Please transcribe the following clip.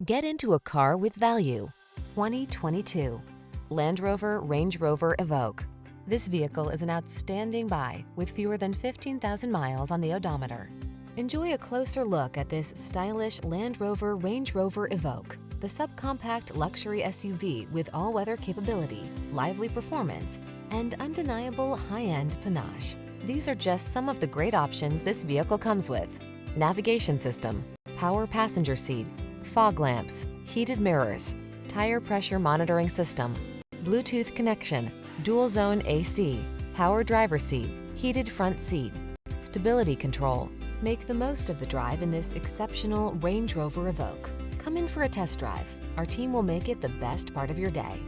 Get into a car with value. 2022 Land Rover Range Rover Evoque. This vehicle is an outstanding buy with fewer than 15,000 miles on the odometer. Enjoy a closer look at this stylish Land Rover Range Rover Evoque, the subcompact luxury SUV with all-weather capability, lively performance, and undeniable high-end panache. These are just some of the great options this vehicle comes with: navigation system, power passenger seat, fog lamps, heated mirrors, tire pressure monitoring system, Bluetooth connection, dual zone AC, power driver seat, heated front seat, stability control. Make the most of the drive in this exceptional Range Rover Evoque. Come in for a test drive. Our team will make it the best part of your day.